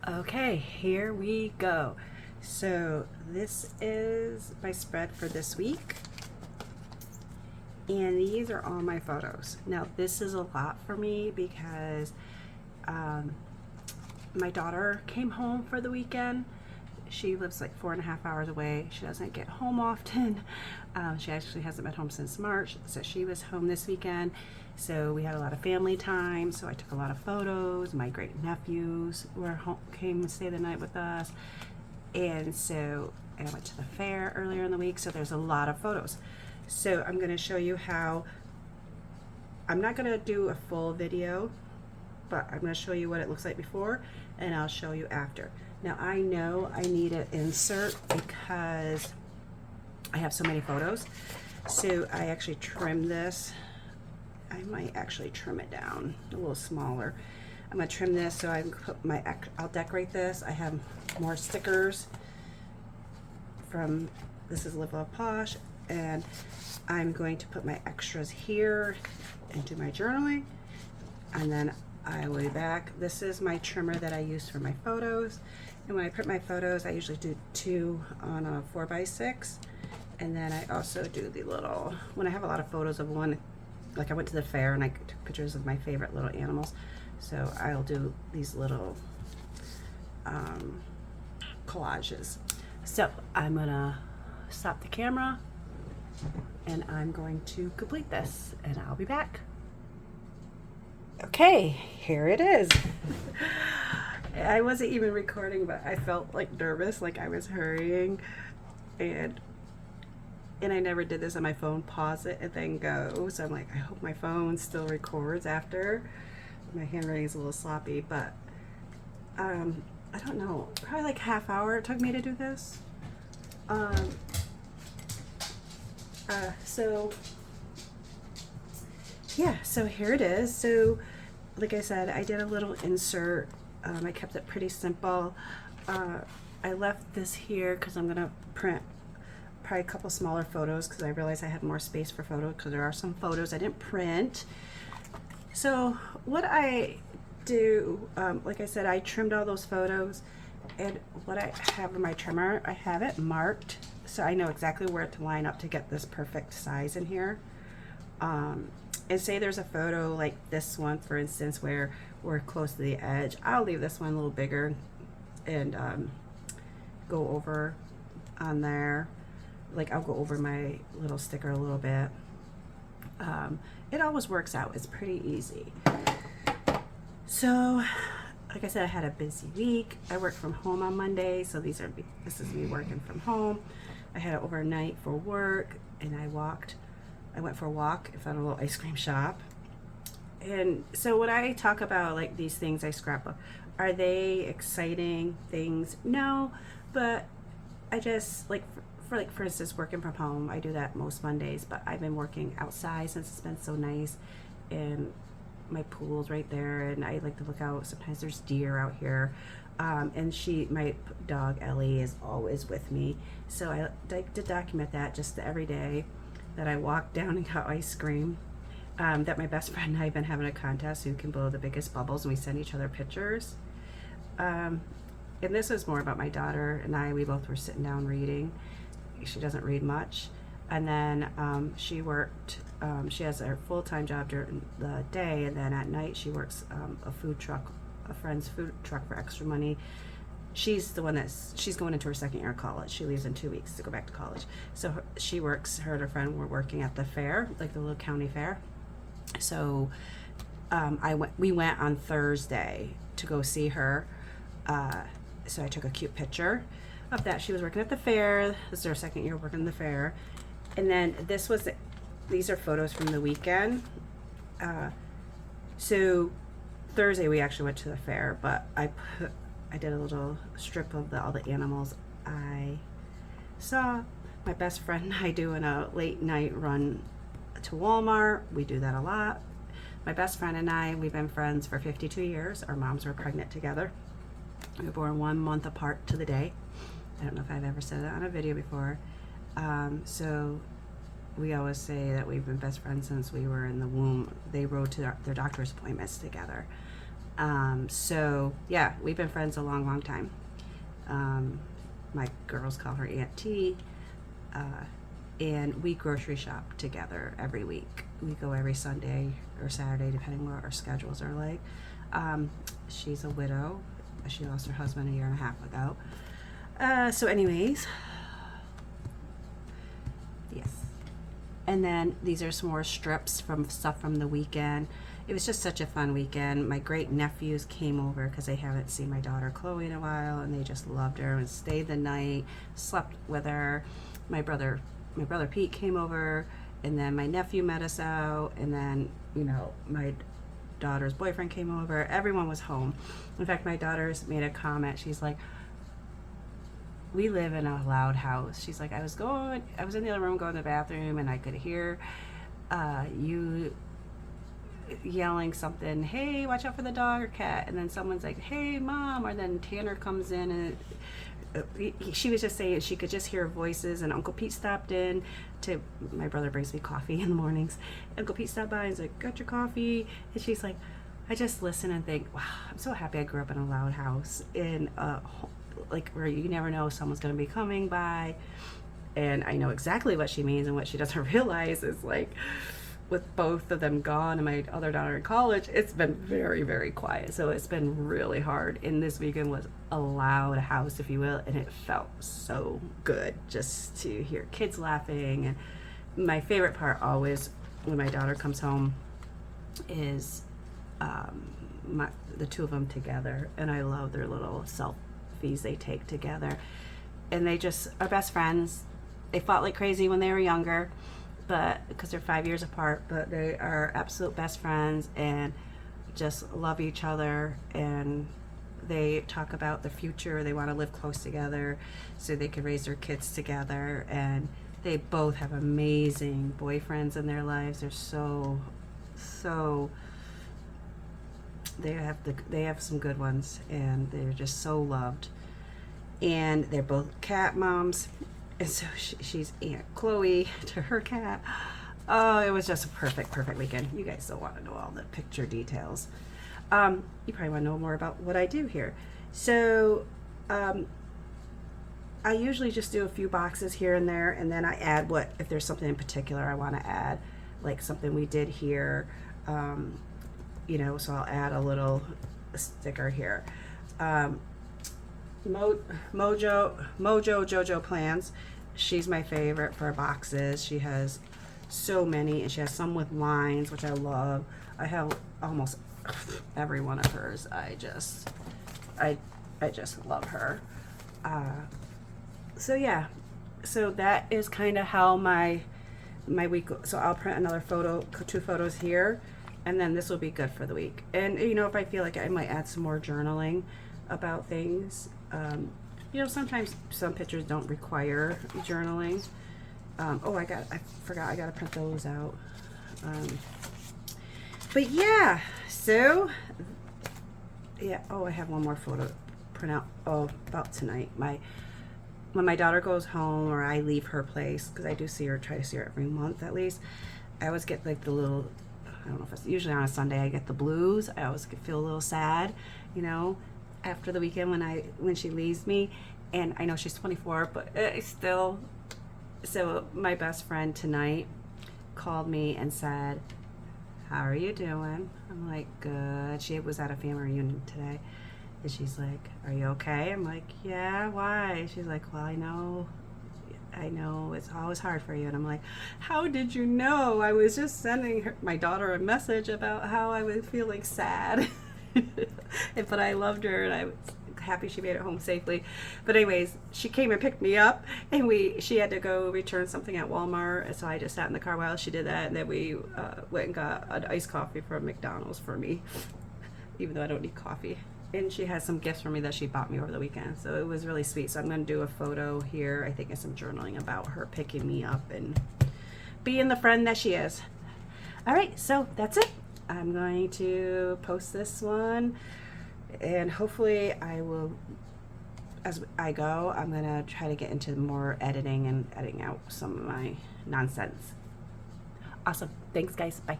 Okay, here we go. So this is my spread for this week. And these are all my photos. Now this is a lot for me because my daughter came home for the weekend. She lives like 4.5 hours away. She doesn't get home often. She actually hasn't been home since March. So she was home this weekend. So we had a lot of family time. So I took a lot of photos. My great nephews were home, came to stay the night with us. And so I went to the fair earlier in the week. So there's a lot of photos. So I'm going to show you how, I'm not going to do a full video, but I'm going to show you what it looks like before and I'll show you after. Now I know I need an insert because I have so many photos. So I actually trimmed this. I might actually trim it down a little smaller. I'm going to trim this so I can put my, I'll decorate this. I have more stickers from, this is Live Love Posh, and I'm going to put my extras here and do my journaling, and then I will be back. This is my trimmer that I use for my photos, and when I print my photos I usually do 2 on a 4x6, and then I also do the little, when I have a lot of photos of one, like I went to the fair and I took pictures of my favorite little animals, so I'll do these little collages. So I'm gonna stop the camera and I'm going to complete this and I'll be back. Okay, here it is. I wasn't even recording, but I felt like nervous, like I was hurrying, and I never did this on my phone, pause it and then go. So I'm like, I hope my phone still records after. My handwriting is a little sloppy, but I don't know, probably like half hour it took me to do this. So yeah, so here it is. So like I said, I did a little insert. I kept it pretty simple. I left this here because I'm gonna print probably a couple smaller photos because I realized I had more space for photos because there are some photos I didn't print. So what I do, like I said, I trimmed all those photos, and what I have in my trimmer, I have it marked so I know exactly where to line up to get this perfect size in here. And say there's a photo like this one, for instance, where we're close to the edge, I'll leave this one a little bigger and go over on there. Like I'll go over my little sticker a little bit. It always works out. It's pretty easy. So like I said, I had a busy week. I worked from home on Monday, so this is me working from home. I had it overnight for work, and I went for a walk and found a little ice cream shop. And so when I talk about like these things I scrapbook, are they exciting things? No, but I just like for instance, working from home, I do that most Mondays, but I've been working outside since it's been so nice, and my pool's right there, and I like to look out. Sometimes there's deer out here, and my dog Ellie is always with me, so I like to document that just every day that I walk down and got ice cream. That my best friend and I have been having a contest who can blow the biggest bubbles, and we send each other pictures. And this is more about my daughter and I. We both were sitting down reading. She doesn't read much, and then she worked. She has a full-time job during the day, and then at night she works a food truck, a friend's food truck for extra money. She's the one she's going into her second year of college. She leaves in 2 weeks to go back to college. So she works, her and her friend were working at the fair, like the little county fair. So we went on Thursday to go see her. So I took a cute picture of that. She was working at the fair. This is her second year working the fair. And then these are photos from the weekend. So Thursday we actually went to the fair, but I did a little strip of all the animals I saw. My best friend and I doing a late night run to Walmart. We do that a lot. My best friend and I, we've been friends for 52 years. Our moms were pregnant together. We were born 1 month apart to the day. I don't know if I've ever said that on a video before. So we always say that we've been best friends since we were in the womb. They rode to their doctor's appointments together. So yeah, we've been friends a long, long time. My girls call her Aunt T. And we grocery shop together every week. We go every Sunday or Saturday, depending what our schedules are like. She's a widow. She lost her husband 1.5 years ago. So anyways, yes. And then these are some more strips from stuff from the weekend. It was just such a fun weekend. My great nephews came over because they haven't seen my daughter Chloe in a while, and they just loved her and stayed the night, slept with her. My brother Pete came over, and then my nephew met us out, and then, my daughter's boyfriend came over. Everyone was home. In fact, my daughter's made a comment. She's like, we live in a loud house. She's like, I was in the other room going to the bathroom, and I could hear you yelling something, hey, watch out for the dog or cat, and then someone's like, hey, Mom, or then Tanner comes in, and she was just saying she could just hear voices, and Uncle Pete stopped in to, my brother brings me coffee in the mornings. Uncle Pete stopped by and was like, got your coffee? And she's like, I just listen and think, wow, I'm so happy I grew up in a loud house, in like where you never know someone's going to be coming by. And I know exactly what she means, and what she doesn't realize is, like, with both of them gone and my other daughter in college, it's been very, very quiet. So it's been really hard. And this weekend was a loud house, if you will, and it felt so good just to hear kids laughing. And my favorite part always when my daughter comes home is the two of them together, and I love their little selfies they take together. And they just are best friends. They fought like crazy when they were younger, but because they're 5 years apart, but they are absolute best friends and just love each other. And they talk about the future. They want to live close together so they can raise their kids together. And they both have amazing boyfriends in their lives. They're so they have some good ones, and they're just so loved. And they're both cat moms. And so she's Aunt Chloe to her cat. Oh, it was just a perfect weekend. You guys don't want to know all the picture details. You probably want to know more about what I do here. So I usually just do a few boxes here and there, and then I add if there's something in particular I want to add, like something we did here. So I'll add a little sticker here. Mojo Jojo Plans. She's my favorite for boxes. She has so many, and she has some with lines, which I love. I have almost every one of hers. I just love her. So yeah, so that is kind of how my week. So I'll print another two photos here, and then this will be good for the week. And if I feel like I might add some more journaling about things. Sometimes some pictures don't require journaling. I forgot I gotta print those out. But yeah, so yeah. I have one more photo print out. About tonight. When my daughter goes home, or I leave her place, because I do try to see her every month at least. I always get like the little, I don't know if it's usually on a Sunday, I get the blues. I always feel a little sad, after the weekend when she leaves me. And I know she's 24, but still. So my best friend tonight called me and said, how are you doing? I'm like, good. She was at a family reunion today, and she's like, are you okay? I'm like, yeah, why? She's like, well, I know it's always hard for you. And I'm like, how did you know? I was just sending my daughter a message about how I was feeling sad. But I loved her, and I was happy she made it home safely. But anyways, she came and picked me up, and she had to go return something at Walmart, and so I just sat in the car while she did that, and then we went and got an iced coffee from McDonald's for me, even though I don't need coffee. And she has some gifts for me that she bought me over the weekend, so it was really sweet. So I'm going to do a photo here, I think, and some journaling about her picking me up and being the friend that she is. All right, so that's it. I'm going to post this one, and hopefully I will, as I go, I'm going to try to get into more editing and editing out some of my nonsense. Awesome. Thanks, guys. Bye.